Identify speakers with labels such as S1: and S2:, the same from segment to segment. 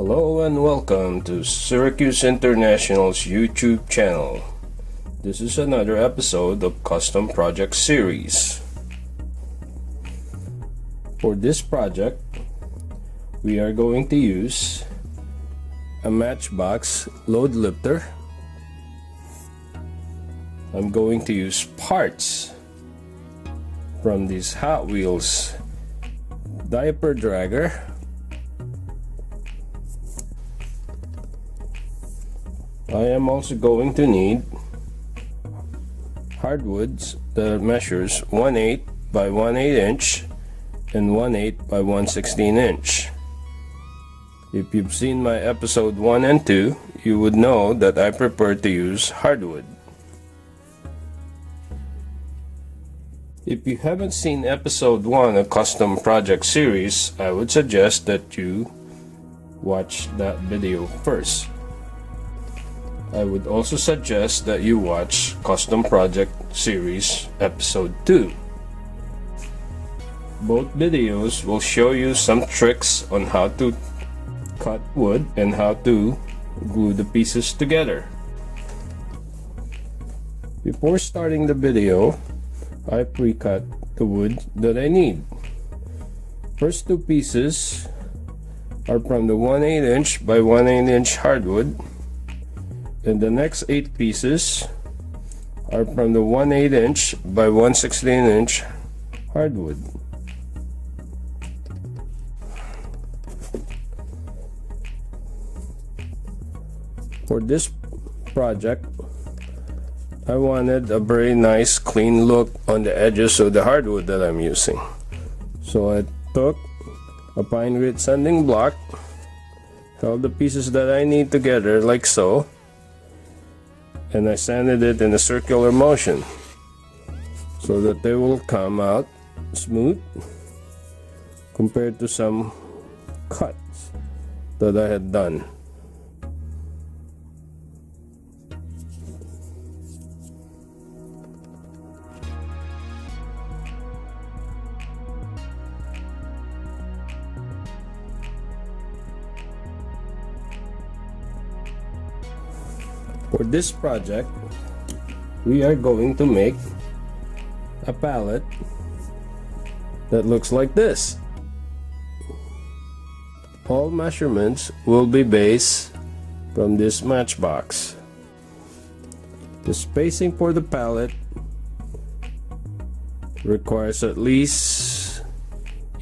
S1: Hello and welcome to Syracuse International's YouTube channel. This is another episode of Custom Project Series. For this project, we are going to use a Matchbox load lifter. I'm going to use parts from this Hot Wheels diaper dragger, I am also going to need hardwoods that measures 1/8 by 1/8 inch and 1/8 by 1/16 inch. If you've seen my episode 1 and 2, you would know that I prefer to use hardwood. If you haven't seen episode 1 of Custom Project Series, I would suggest that you watch that video first. I would also suggest that you watch Custom Project Series episode 2. Both videos will show you some tricks on how to cut wood and how to glue the pieces together. Before starting the video, I pre-cut the wood that I need. First two pieces are from the 1/8 inch by 1/8 inch hardwood, and the next 8 pieces are from the 1/8 inch by 1/16 inch hardwood. For this project, I wanted a very nice clean look on the edges of the hardwood that I'm using. So I took a pine grit sanding block, held the pieces that I need together like so, and I sanded it in a circular motion so that they will come out smooth compared to some cuts that I had done. For this project, we are going to make a pallet that looks like this. All measurements will be based from this Matchbox. The spacing for the pallet requires at least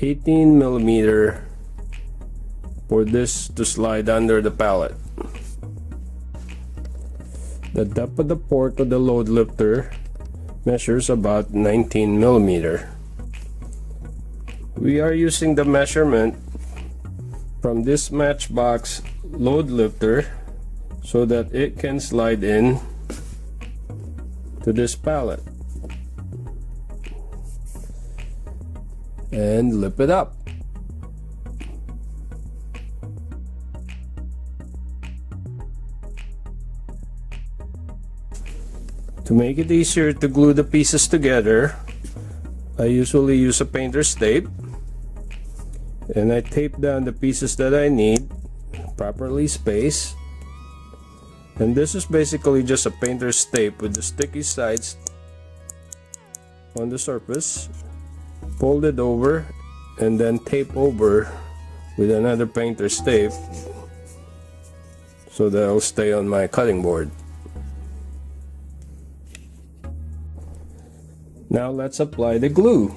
S1: 18 millimeter for this to slide under the pallet. The depth of the port of the load lifter measures about 19 millimeter. We are using the measurement from this Matchbox load lifter so that it can slide in to this pallet and lift it up. To make it easier to glue the pieces together, I usually use a painter's tape, and I tape down the pieces that I need, properly spaced. And this is basically just a painter's tape with the sticky sides on the surface, fold it over, and then tape over with another painter's tape so that it'll stay on my cutting board. Now let's apply the glue.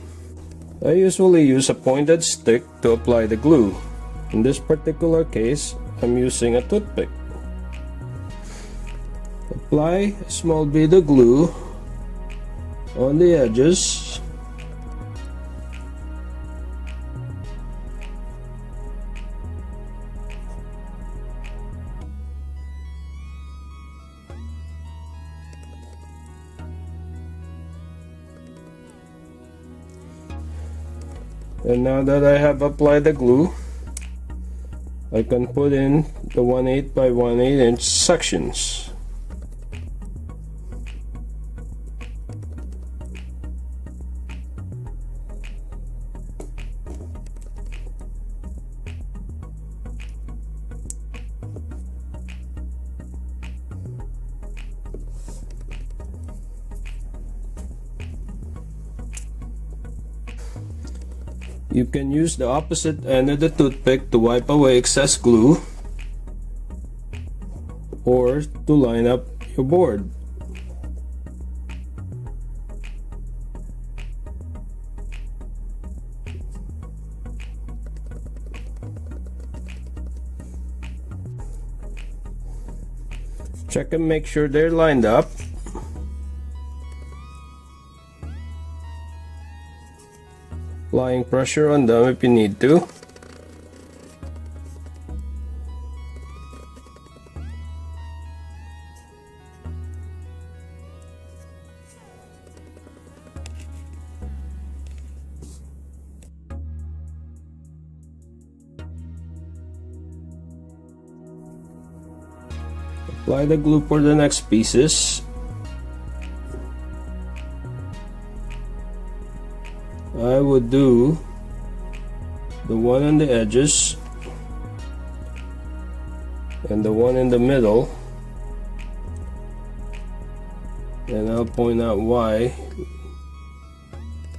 S1: I usually use a pointed stick to apply the glue. In this particular case, I'm using a toothpick. Apply a small bit of glue on the edges. And now that I have applied the glue, I can put in the 1/8 by 1/8 inch sections. You can use the opposite end of the toothpick to wipe away excess glue or to line up your board. Check and make sure they're lined up. Applying pressure on them if you need to. Apply the glue for the next pieces. I would do the one on the edges and the one in the middle, and I'll point out why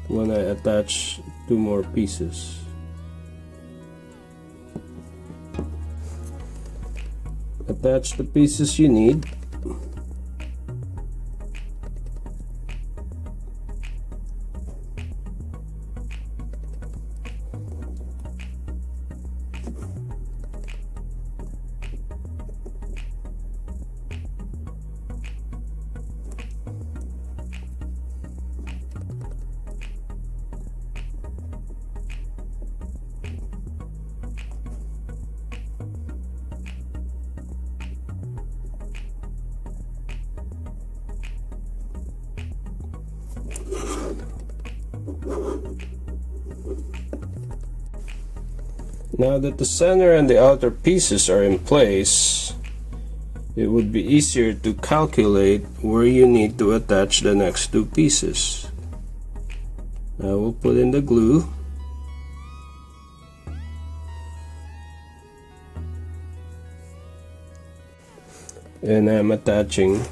S1: when I attach two more pieces. Attach the pieces you need. Now that the center and the outer pieces are in place, it would be easier to calculate where you need to attach the next two pieces. I will put in the glue. And I'm attaching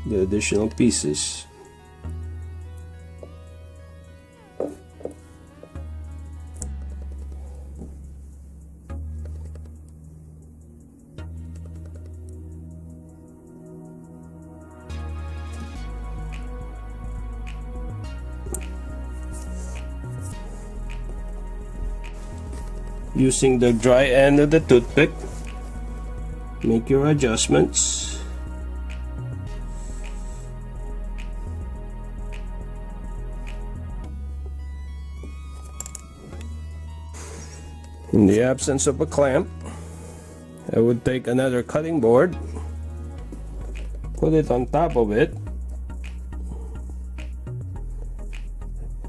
S1: the additional pieces. Using the dry end of the toothpick, make your adjustments. In the absence of a clamp, I would take another cutting board, put it on top of it,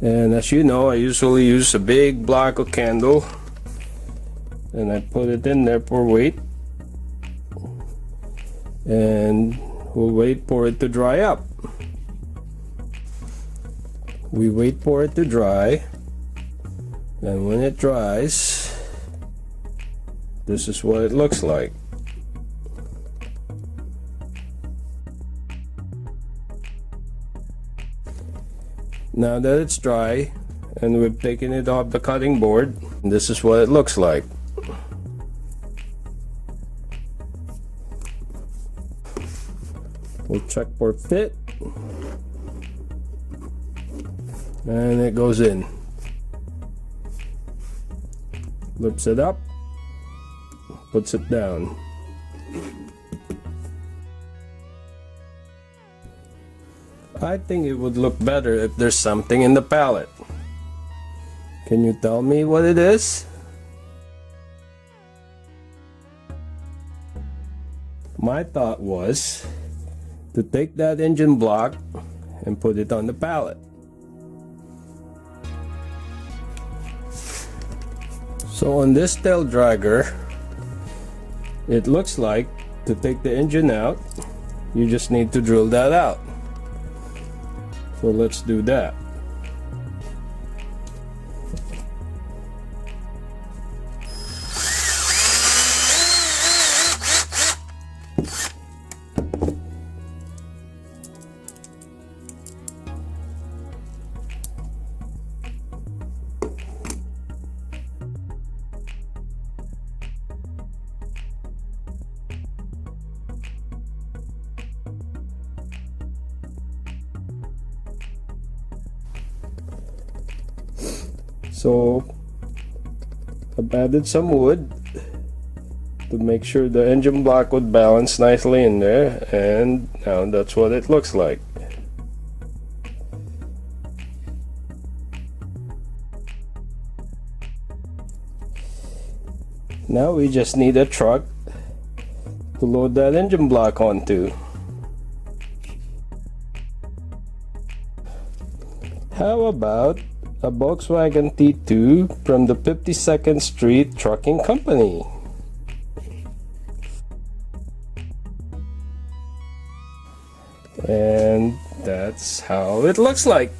S1: and as you know, I usually use a big block of candle, and I put it in there for weight, and we'll wait for it to dry up. We wait for it to dry, and when it dries, this is what it looks like. Now that it's dry and we've taken it off the cutting board, this is what it looks like. We'll check for fit, and it goes in. Lifts it up, puts it down. I think it would look better if there's something in the pallet. Can you tell me what it is? My thought was to take that engine block and put it on the pallet. So on this tail dragger, it looks like to take the engine out, you just need to drill that out. So let's do that. So I've added some wood to make sure the engine block would balance nicely in there, and now that's what it looks like. Now we just need a truck to load that engine block onto. How about a Volkswagen T2 from the 52nd Street Trucking Company? And that's how it looks like.